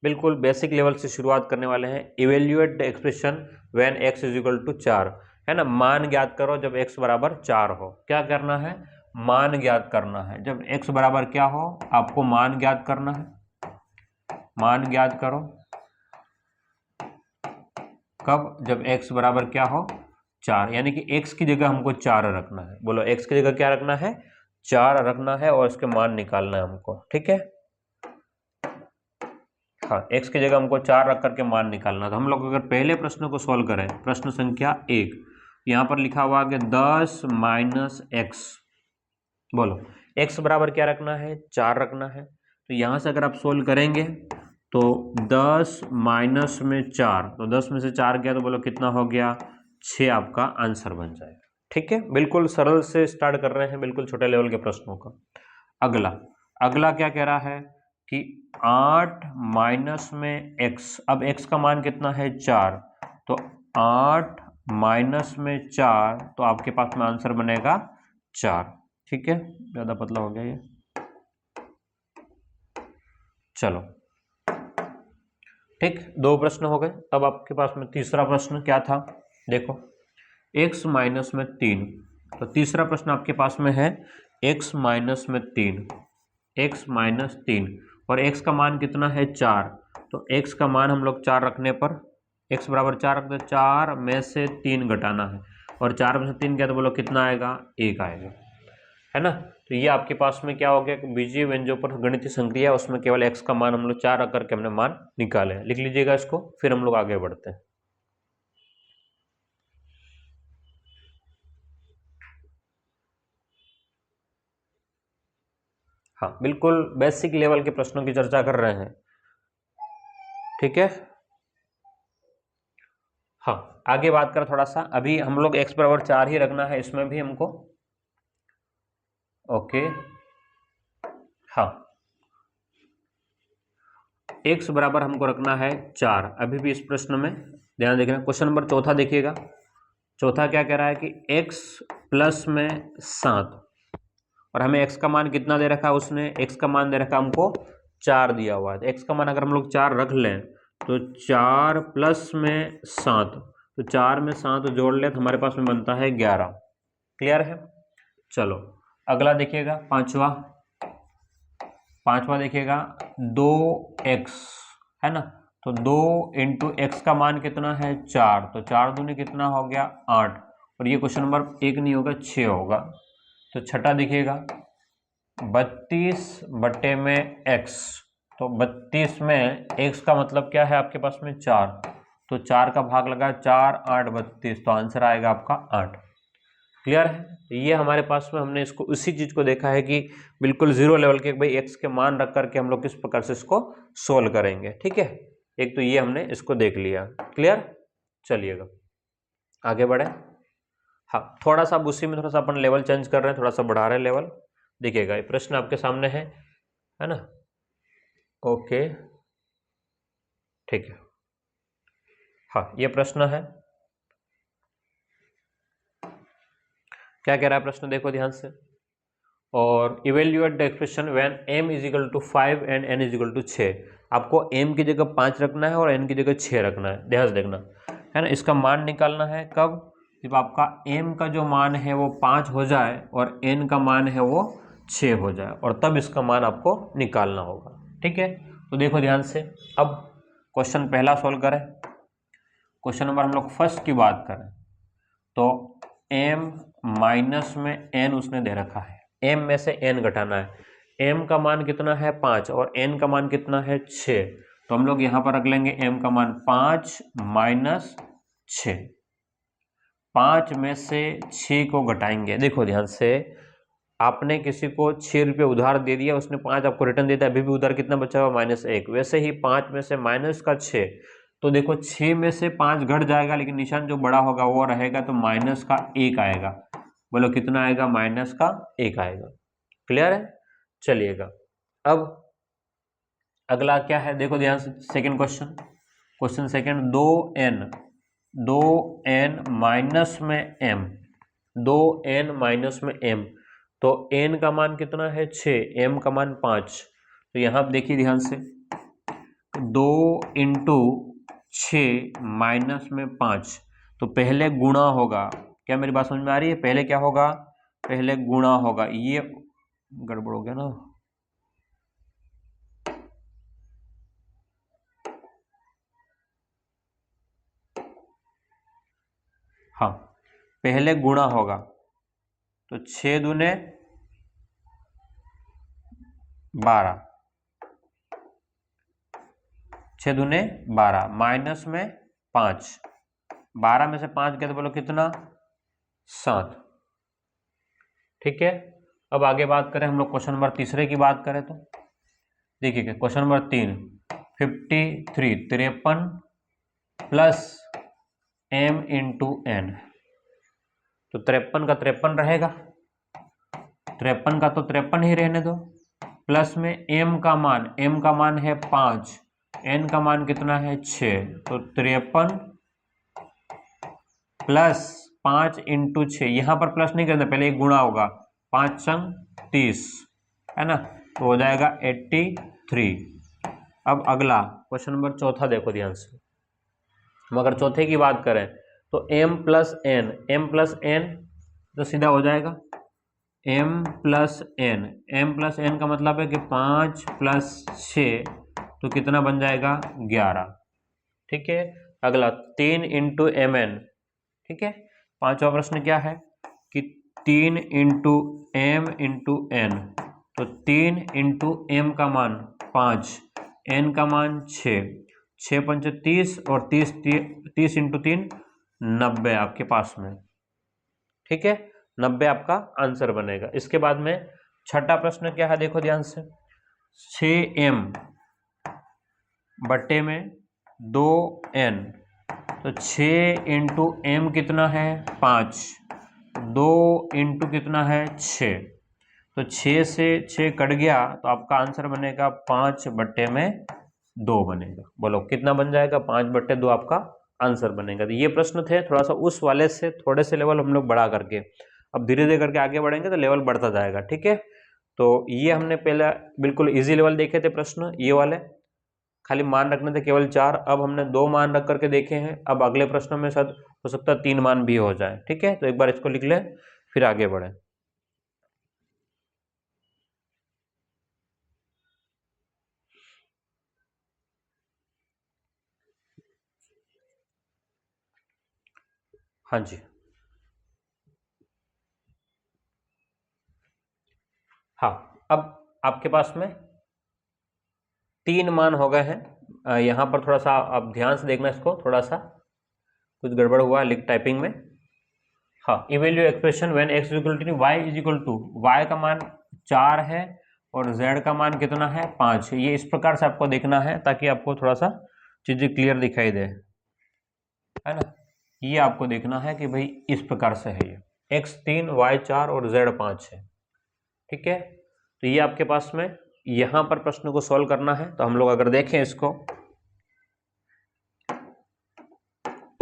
बिल्कुल बेसिक लेवल से शुरुआत करने वाले हैं। Evaluate the expression when x is equal to 4, है ना, मान ज्ञात करो जब x बराबर 4 हो। क्या करना है? मान ज्ञात करना है। जब x बराबर क्या हो, आपको मान ज्ञात करना है। मान ज्ञात करो कब? जब x बराबर क्या हो, 4, यानी कि x की जगह हमको 4 रखना है। बोलो, x की जगह क्या रखना है? 4 रखना है और इसके मान निकालना है हमको, ठीक है। हाँ, x की जगह हमको 4 रख करके मान निकालना। तो हम लोग अगर पहले प्रश्न को सॉल्व करें, प्रश्न संख्या 1, यहाँ पर लिखा हुआ कि 10 माइनस एक्स। बोलो, x बराबर क्या रखना है? 4 रखना है। तो यहाँ से अगर आप सोल्व करेंगे तो 10 माइनस में 4, तो 10 में से 4 गया तो बोलो कितना हो गया? 6 आपका आंसर बन जाएगा, ठीक है। बिल्कुल सरल से स्टार्ट कर रहे हैं, बिल्कुल छोटे लेवल के प्रश्नों का। अगला क्या कह रहा है कि 8 माइनस में x। अब x का मान कितना है? 4, तो 8 माइनस में 4, तो आपके पास में आंसर बनेगा 4, ठीक है। ज्यादा पतला हो गया ये, चलो ठीक। 2 प्रश्न हो गए। अब आपके पास में तीसरा प्रश्न क्या था? देखो, x माइनस में 3, तो तीसरा प्रश्न आपके पास में है x माइनस में 3, x माइनस 3, और x का मान कितना है? 4, तो x का मान हम लोग 4 रखने पर, x बराबर 4 रखते, 4 में से 3 घटाना है, और 4 में से 3 गया तो बोलो कितना आएगा? 1 आएगा, है ना। तो ये आपके पास में क्या हो गया कि बीजीय व्यंजकों पर गणितीय संक्रिया, उसमें केवल x का मान हम लोग 4 रख करके हमने मान निकाले। लिख लीजिएगा इसको, फिर हम लोग आगे बढ़ते हैं। हाँ, बिल्कुल बेसिक लेवल के प्रश्नों की चर्चा कर रहे हैं, ठीक है। हाँ, आगे बात करें थोड़ा सा। अभी हम लोग x बराबर 4 ही रखना है इसमें भी हमको, ओके। हाँ, x बराबर हमको रखना है 4 अभी भी इस प्रश्न में। ध्यान देखना, क्वेश्चन नंबर चौथा देखिएगा। चौथा क्या कह रहा है कि x प्लस में 7, और हमें x का मान कितना दे रखा है? उसने x का मान दे रखा हमको 4 दिया हुआ है। तो x का मान अगर हम लोग 4 रख लें तो 4 प्लस में 7, तो 4 में 7 जोड़ लें तो हमारे पास में बनता है 11। क्लियर है? चलो अगला देखिएगा, पांचवा देखिएगा, 2x, है ना। तो 2 इंटू एक्स का मान कितना है? 4, तो 4 दूनी कितना हो गया? 8, और ये क्वेश्चन नंबर 1 नहीं होगा, 6 होगा। तो छठा देखिएगा, 32 बटे में x, तो 32 में x का मतलब क्या है आपके पास में? 4, तो 4 का भाग लगा, 4 8 32, तो आंसर आएगा आपका 8। क्लियर है? तो ये हमारे पास में हमने इसको उसी चीज को देखा है कि बिल्कुल जीरो लेवल के, भाई x के मान रख करके हम लोग किस प्रकार से इसको सोल्व करेंगे, ठीक है। एक तो ये हमने इसको देख लिया, क्लियर। चलिएगा आगे बढ़े। हाँ, थोड़ा सा उसी में थोड़ा सा अपन लेवल चेंज कर रहे हैं, थोड़ा सा बढ़ा रहे हैं लेवल। देखिएगा, ये प्रश्न आपके सामने है ना, ओके, ठीक है। हाँ, ये प्रश्न है, क्या कह रहा है प्रश्न, देखो ध्यान से। और evaluate the expression when m is equal to 5 and n is equal to 6। आपको m की जगह 5 रखना है और n की जगह 6 रखना है, ध्यान से देखना, है ना। इसका मान निकालना है कब? जब आपका m का जो मान है वो 5 हो जाए और n का मान है वो 6 हो जाए, और तब इसका मान आपको निकालना होगा, ठीक है। तो देखो ध्यान से, अब क्वेश्चन पहला सोल्व करें। क्वेश्चन नंबर हम लोग फर्स्ट की बात करें तो m माइनस में n उसने दे रखा है, m में से n घटाना है। m का मान कितना है? 5, और n का मान कितना है? 6, तो हम लोग यहां पर रख लेंगे m का मान 5 माइनस 6। 5 में से 6 को घटाएंगे, देखो ध्यान से, आपने किसी को 6 रुपये उधार दे दिया, उसने 5 आपको रिटर्न देता है, अभी भी उधार कितना बचा हुआ, -1। वैसे ही 5 में से -6, तो देखो 6 में से 5 घट जाएगा, लेकिन निशान जो बड़ा होगा वो रहेगा, तो -1 आएगा। बोलो कितना आएगा, -1 आएगा। क्लियर है? चलिएगा, अब अगला क्या है, देखो ध्यान से, second question second, 2n minus में m, 2n माइनस में m, तो n का मान कितना है 6, m का मान 5। तो यहाँ देखिए ध्यान से, 2 इंटू 6 माइनस में 5, तो पहले गुणा होगा। क्या मेरी बात समझ में आ रही है? पहले क्या होगा, पहले गुणा होगा। ये गड़बड़ हो गया ना, हाँ, पहले गुणा होगा, तो 6 दूने 12, 6 दूने 12 माइनस में 5, 12 में से 5 गया तो बोलो कितना, 7। ठीक है, अब आगे बात करें हम लोग क्वेश्चन नंबर तीसरे की बात करें तो देखिए question number 3, 53 plus m into n, तो 53 का 53 रहेगा, 53 का तो 53 ही रहने दो, प्लस में m का मान है 5, n का मान कितना है 6, तो 53 प्लस 5 इंटू 6, यहाँ पर प्लस नहीं करना, पहले एक गुणा होगा, 5 संग 30 है ना, तो हो जाएगा 83। अब अगला क्वेश्चन नंबर चौथा देखो ध्यान से, हम अगर चौथे की बात करें तो m प्लस n तो सीधा हो जाएगा m प्लस n का मतलब है कि 5 प्लस 6, तो कितना बन जाएगा 11। ठीक है, अगला 3 इंटू mn। ठीक है, पांचवा प्रश्न क्या है कि 3 इंटू m इंटू n, तो 3 इंटू m का मान 5, n का मान 6, 6 पंच 30 और 30 इंटू 3 90 आपके पास में। ठीक है, 90 आपका आंसर बनेगा। इसके बाद में छठा प्रश्न क्या है, देखो ध्यान से, 6m बट्टे में 2n, तो 6 इंटू एम कितना है 5, 2 इंटू कितना है 6, तो 6 से 6 कट गया, तो आपका आंसर बनेगा 5 बट्टे में 2 बनेगा। बोलो कितना बन जाएगा, 5 बट्टे 2 आपका आंसर बनेगा। तो ये प्रश्न थे थोड़ा सा उस वाले से थोड़े से लेवल हम लोग बढ़ा करके, अब धीरे धीरे करके आगे बढ़ेंगे तो लेवल बढ़ता जाएगा। ठीक है, तो ये हमने पहले बिल्कुल इजी लेवल देखे थे प्रश्न, ये वाले खाली मान रखने थे केवल 4, अब हमने 2 मान रख करके देखे हैं, अब अगले प्रश्न में शायद हो सकता है 3 मान भी हो जाए। ठीक है, तो एक बार इसको लिख लें फिर आगे बढ़े। हाँ जी, हाँ, अब आपके पास में 3 मान हो गए हैं। यहाँ पर थोड़ा सा आप ध्यान से देखना, इसको थोड़ा सा कुछ गड़बड़ हुआ है टाइपिंग में। हाँ, evaluate expression when x equal to y is equal to, y का मान 4 है और z का मान कितना है 5 है। ये इस प्रकार से आपको देखना है ताकि आपको थोड़ा सा चीज़ें क्लियर दिखाई दे, है ना। ये आपको देखना है कि भाई इस प्रकार से है, ये x 3 y 4 और z 5 है। ठीक है, तो ये आपके पास में यहाँ पर प्रश्न को सॉल्व करना है। तो हम लोग अगर देखें इसको,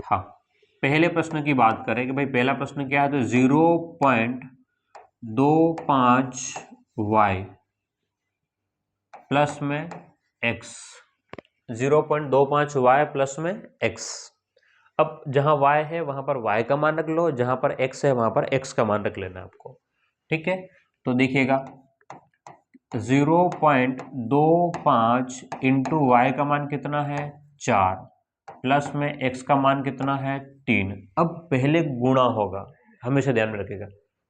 हाँ, पहले प्रश्न की बात करें कि भाई पहला प्रश्न क्या है, तो 0.25y प्लस में x, 0.25y प्लस में x। अब जहां y है वहां पर y का मान रख लो, जहां पर x है वहां पर x का मान रख लेना आपको। ठीक है, तो देखिएगा 0.25 इंटू वाई का मान कितना है 4, प्लस में x का मान कितना है 3। अब पहले गुणा होगा, हमेशा ध्यान में रखिएगा,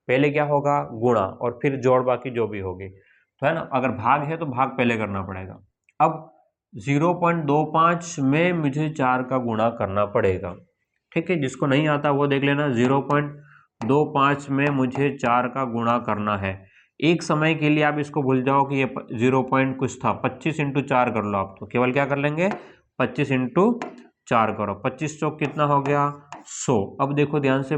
पहले क्या होगा गुणा और फिर जोड़ बाकी जो भी होगी, तो है ना। अगर भाग है तो भाग पहले करना पड़ेगा। अब 0.25 में मुझे 4 का गुणा करना पड़ेगा। ठीक है, जिसको नहीं आता वो देख लेना, 0.25 में मुझे 4 का गुणा करना है। एक समय के लिए आप इसको भूल जाओ कि ये 0 पॉइंट कुछ था, 25 इंटू 4 कर लो आप, तो केवल क्या कर लेंगे 25 इंटू 4 करो, 25 चौक कितना हो गया 100। अब देखो ध्यान से,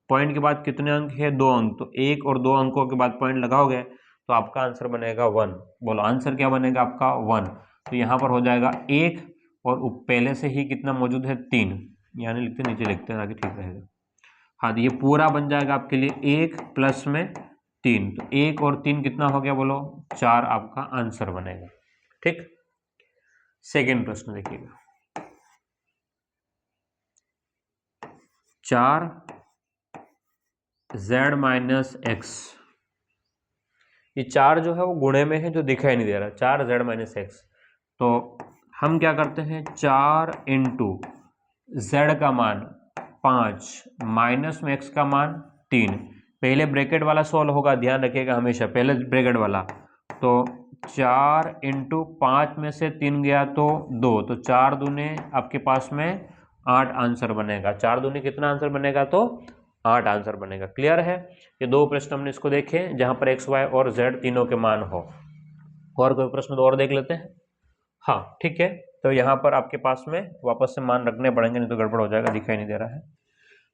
पॉइंट के बाद कितने अंक है 2 अंक, तो 1 और 2 अंकों के बाद पॉइंट लगाओगे तो आपका आंसर बनेगा 1। बोलो आंसर क्या बनेगा आपका 1। तो यहाँ पर हो जाएगा 1 और पहले से ही कितना मौजूद है 3, यानी लिखते नीचे लिखते हैं ताकि ठीक रहेगा। हाँ तो ये पूरा बन जाएगा आपके लिए 1 प्लस में 3, तो 1 और 3 कितना हो गया बोलो 4 आपका आंसर बनेगा। ठीक, सेकेंड प्रश्न देखिएगा, 4z माइनस एक्स, ये 4 जो है वो गुणे में है जो दिखाई नहीं दे रहा, 4z माइनस एक्स। तो हम क्या करते हैं 4 इंटू जेड का मान 5 माइनस में एक्स का मान 3, पहले ब्रैकेट वाला सॉल्व होगा, ध्यान रखिएगा हमेशा पहले ब्रैकेट वाला। तो 4 इंटू 5 में से 3 गया तो 2, तो 4 दूने आपके पास में 8 आंसर बनेगा। 4 दूने कितना आंसर बनेगा तो 8 आंसर बनेगा। क्लियर है, ये दो प्रश्न हमने इसको देखे जहां पर एक्स वाई और जेड तीनों के मान हो। और कोई प्रश्न तो और देख लेते हैं। हाँ ठीक है, तो यहाँ पर आपके पास में वापस से मान रखने पड़ेंगे, नहीं तो गड़बड़ हो जाएगा, दिखाई नहीं दे रहा है।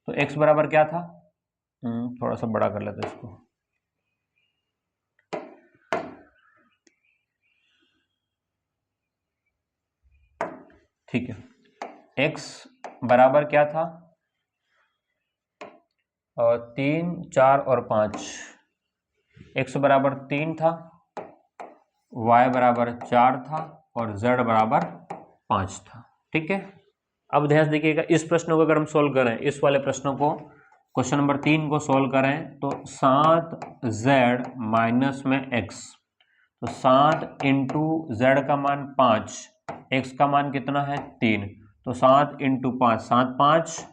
तो x बराबर क्या था, थोड़ा सा बड़ा कर लेते हैं इसको, ठीक है। x बराबर क्या था, 3 4 और 5, x बराबर 3 था, y बराबर 4 था और z बराबर 5 था। ठीक है, अब ध्यान देखिएगा, इस प्रश्न को अगर हम सोल्व करें, इस वाले प्रश्नों को, क्वेश्चन नंबर 3 को सोल्व करें तो 7z माइनस में x, तो 7 इंटू जेड का मान 5, x का मान कितना है 3, तो 7 इंटू 5, 7 5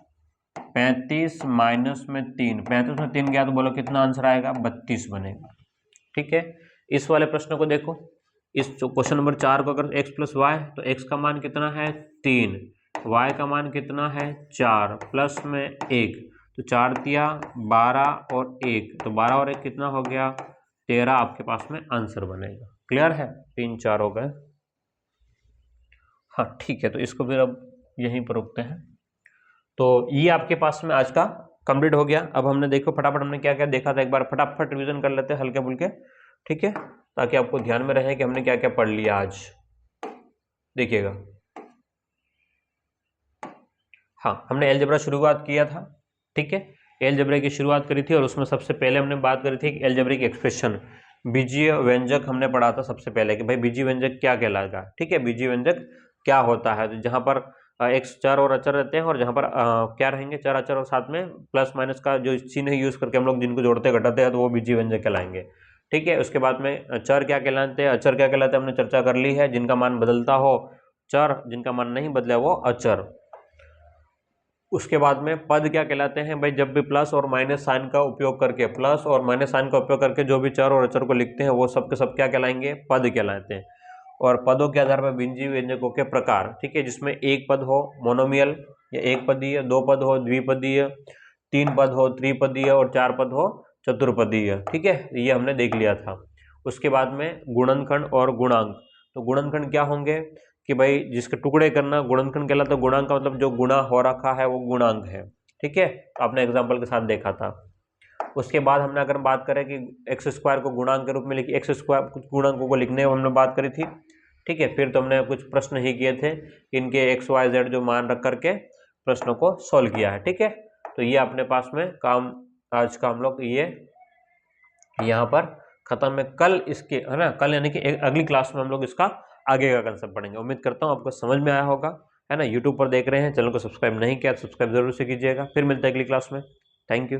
35 माइनस में 3, 35 में 3 गया तो बोलो कितना आंसर आएगा 32 बनेगा। ठीक है, इस वाले प्रश्न को देखो, इस क्वेश्चन नंबर 4 को अगर x प्लस वाई, तो x का मान कितना है 3, y का मान कितना है 4 प्लस में 1, तो 4 तिया 12 और 1, तो 12 और 1 कितना हो गया 13 आपके पास में आंसर बनेगा। क्लियर है, 3 4 हो गए। हाँ ठीक है, तो इसको फिर अब यहीं पर रुकते हैं। तो ये आपके पास में आज का कंप्लीट हो गया। अब हमने देखो फटाफट हमने क्या क्या देखा था, एक बार फटाफट रिवीजन कर लेते हैं हल्के फुल्के, ठीक है, ताकि आपको ध्यान में रहे कि हमने क्या क्या पढ़ लिया आज। देखिएगा, हाँ हमने अलजेब्रा शुरुआत किया था, ठीक है, अलजेब्रा की शुरुआत करी थी और उसमें सबसे पहले हमने बात करी थी अलजेब्रिक एक्सप्रेशन, बीजीय व्यंजक हमने पढ़ा था सबसे पहले कि भाई बीजीय व्यंजक क्या कहलाएगा। ठीक है, बीजीय व्यंजक क्या होता है, तो जहां पर एक्स चर और अचर रहते हैं और जहां पर क्या रहेंगे चर अचर और साथ में प्लस माइनस का जो चिन्ह यूज करके हम लोग जिनको जोड़ते घटाते हैं तो वो बीजीय व्यंजक कहलाएंगे। ठीक है, उसके बाद में चर क्या कहलाते हैं, अचर क्या कहलाते हैं, हमने चर्चा कर ली है, जिनका मान बदलता हो चर, जिनका मान नहीं बदला वो अचर। उसके बाद में पद क्या कहलाते हैं, भाई जब भी प्लस और माइनस साइन का उपयोग करके, प्लस और माइनस साइन का उपयोग करके जो भी चर और अचर को लिखते हैं वो सब के सब क्या कहलाएंगे, पद कहलाते हैं। और पदों के आधार पर बीजीय व्यंजकों के प्रकार, ठीक है, जिसमें एक पद हो मोनोमियल या एक पदीय, दो पद हो द्विपदीय, तीन पद हो त्रिपदीय और चार पद हो चतुर्पदीय। ठीक है, ये हमने देख लिया था। उसके बाद में गुणनखंड और गुणांक, तो गुणनखंड क्या होंगे कि भाई जिसके टुकड़े करना गुणनखंड कहलाता है, गुणांक का मतलब जो गुणा हो रखा है वो गुणांक है। ठीक है, आपने एग्जाम्पल के साथ देखा था। उसके बाद हमने अगर बात करें कि एक्स स्क्वायर को गुणांक के रूप में लिखिए, एक्स स्क्वायर कुछ गुणांकों को लिखने हमने बात करी थी। ठीक है, फिर तो हमने कुछ प्रश्न ही किए थे, इनके एक्स वाई जेड जो मान रख करके प्रश्नों को सोल्व किया है। ठीक है, तो ये अपने पास में काम आज का हम लोग ये यहाँ पर खत्म है। कल इसके है ना, कल यानी कि अगली क्लास में हम लोग इसका आगे का कंसेप्ट पढ़ेंगे। उम्मीद करता हूँ आपको समझ में आया होगा, है ना। यूट्यूब पर देख रहे हैं, चैनल को सब्सक्राइब नहीं किया तो सब्सक्राइब जरूर से कीजिएगा। फिर मिलते हैं अगली क्लास में। Thank you.